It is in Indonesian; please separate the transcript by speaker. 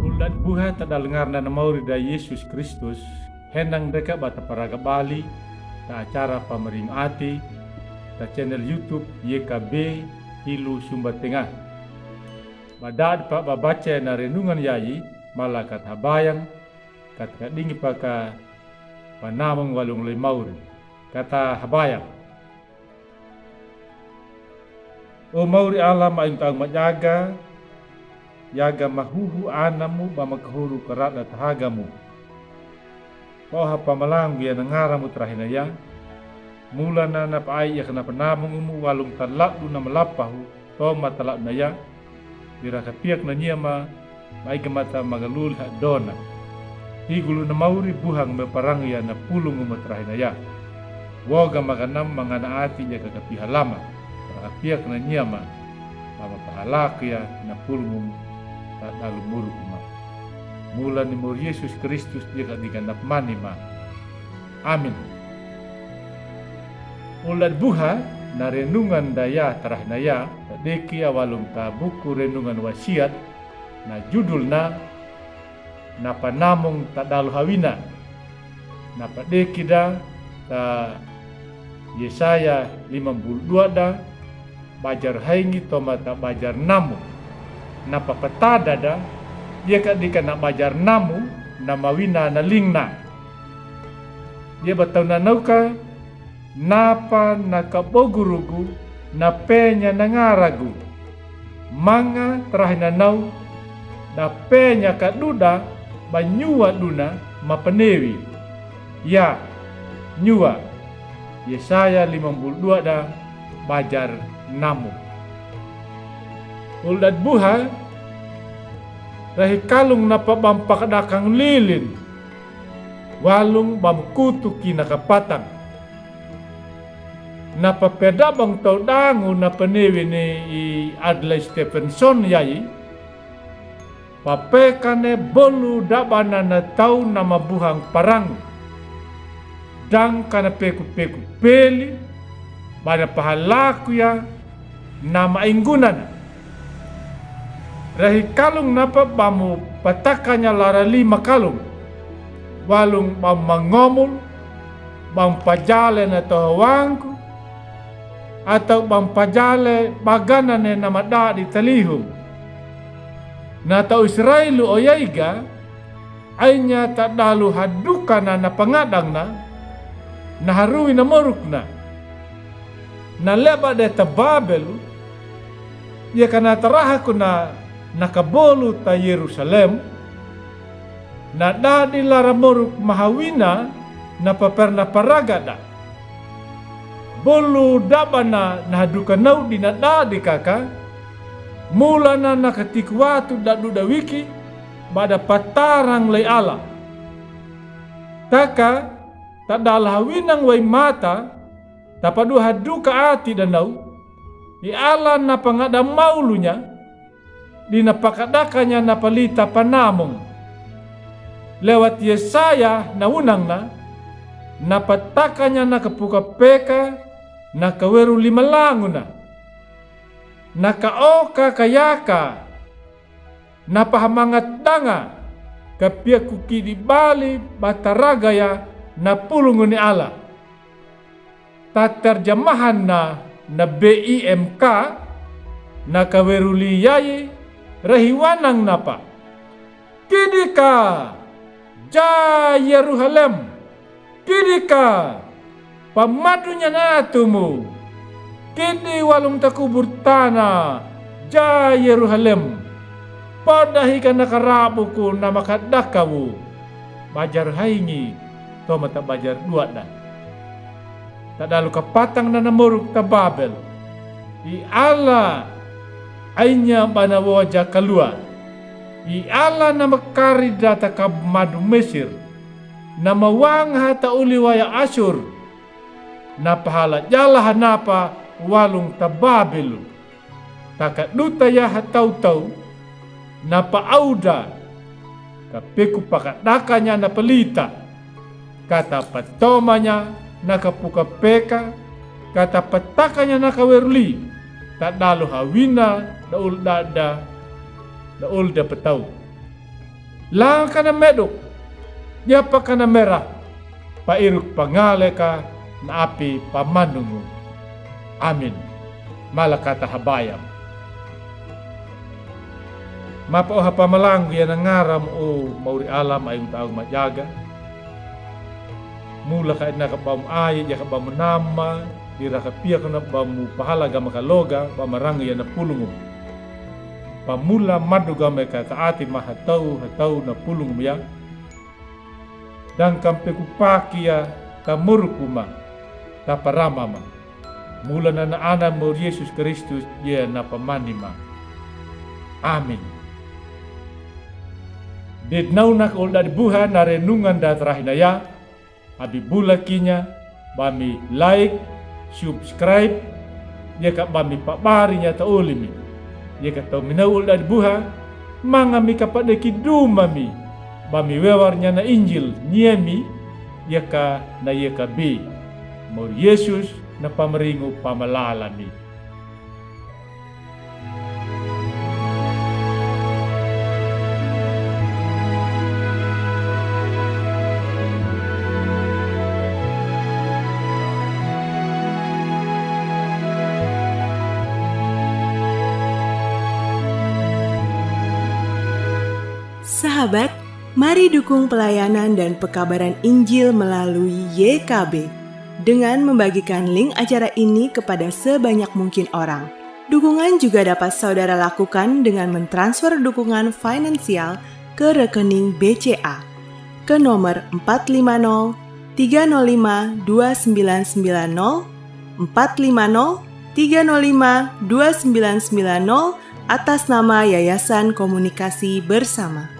Speaker 1: Ulat buha tak dengar na mauri da Yesus Kristus, henang deka bata paraga Bali, ta acara pameringati, ta channel YouTube YKB Hilu Sumba Tengah. Badad pak babaca na renungan yayi, malakat habayang, kat kadingi paka panamang walung lay mauri. Kata habayang. O mauri alam ayun taang majaga, yaga mahuhu anamu ba magkahuru karat at hagamu. Pauha pamalang biya nangaramu trahinaya, mula na napaay ya kana panamang umu walung talak na malapahu, to matalak na ya, dira kapiak na niya may gamata magalul ha dona. Higulo na mauri buhang meparang ya na pulong umatrahinaya. Woga maganam mga naati ya kakapihalama, kapiak na niya mapahalak ya na pulong tak dalu muruk ma. Mula ni mur Yesus Kristus dia diganap mani ma. Amin. Ulat buha na renungan daya tarahnaya tadeki awalum ta buku renungan wasiat na judul na panamong tak dalu hawina. Na padeki da ta Yesaya 52 da bajar haingi toma ta bajar namu. Napa petada da dia kadika nak bajar namu na mawina na lingna. Dia batau na nauka napa nakabogurugu na penya nangaragu. Manga terahina nau na penya kaduda banyua duna mapenewi. Ya, nyua. Yesaya 52 da bajar namu. Ulat buha rahi kalung napa bampakadakang lilin walung bamkutuki nakapatang napa peda bang tau dangu napa newi ni Adlai Stevenson yai papekane bolu dabana na tau nama buhang parang dang kana peku-peku peli bana pahalaku ya nama inggunan rahi kalung napa bamu patakanya lara 5 kalung walung bam mangomul bam pajale na tohawangku atau bam pajale baganane nama da di talihum na tau Israelu oyaiga ainya tak dalu hadukana na pangadang na harui na morukna na leba de tababelu ya kana tarahaku na nakabolu ta Yerusalem na dadi lara moruk mahawina na paperna paragada bolu dabana na haduka nau di na dadi kaka mula na nakatikwatu dadu dawiki bada patarang lay ala taka tak dalhawinang way mata tapadu haduka ati danau di ala na pangada maulunya di napakadakanya na palita panamong lewat Yesaya na unang na napatakanya na kapuka peka na kaweru 5 lango na kaoka kayaka na pahamangat danga kapia kuki di bali bataragaya na pulungo ni ala taterjamahan na BIMK na kaweruli yai rahiwanang napa kidika ja Yerusalem kidika pamadunya natumu kidi walung takubur tanah ja Yerusalem padahi kana karabuku na makadakawu bajar haingi to mata bajar 2 da tak dalu kapatang na namuruk ta Babel i ala ainya bana wajah keluar i ala na makari data ka madu Mesir na mawang hata uli waya Asyur na pahala jalah napa walung ta Babel takaduta ya hatau-tau na paauda kapeku pakadakanya na pelita kata patomanya nakapuka peka kata patakanya nakawerli tak dalu hawina daul dada daul da petau. Lang kana meduk, nyapa kana merah, pairuk pangale ka na api pamanungu. Amin. Malakata habayam. Mapa oha pamalang yan ang ngaram o mauri alam ay taong majaga. Mula ka na kabam ay, ya kabam nama, dira ka pia ka na bamu pahalaga makaloga, pamarang yan na pulungo. Pamula maduga meka kaati mahatau na pulungo ya. Dan kampe kupakia kamurukuma taparamama. Mula na naana mo Yesus Kristus ya na pamanima. Amin. Dit naunak ulda dibuha na renungan da terahinaya. Abi bulakinya bami like, subscribe, ya ka bami pabarinya ta ulimi. Ya ka tau minaul da dibuha, mangami kapada kidumami. Bami wewarnya na Injil niemi, ya ka na ya ka bi. Mo Yesus na pameringu pamalalami.
Speaker 2: Sahabat, mari dukung pelayanan dan pekabaran Injil melalui YKB dengan membagikan link acara ini kepada sebanyak mungkin orang. Dukungan juga dapat saudara lakukan dengan mentransfer dukungan finansial ke rekening BCA ke nomor 450 305 2990 450 305 2990 atas nama Yayasan Komunikasi Bersama.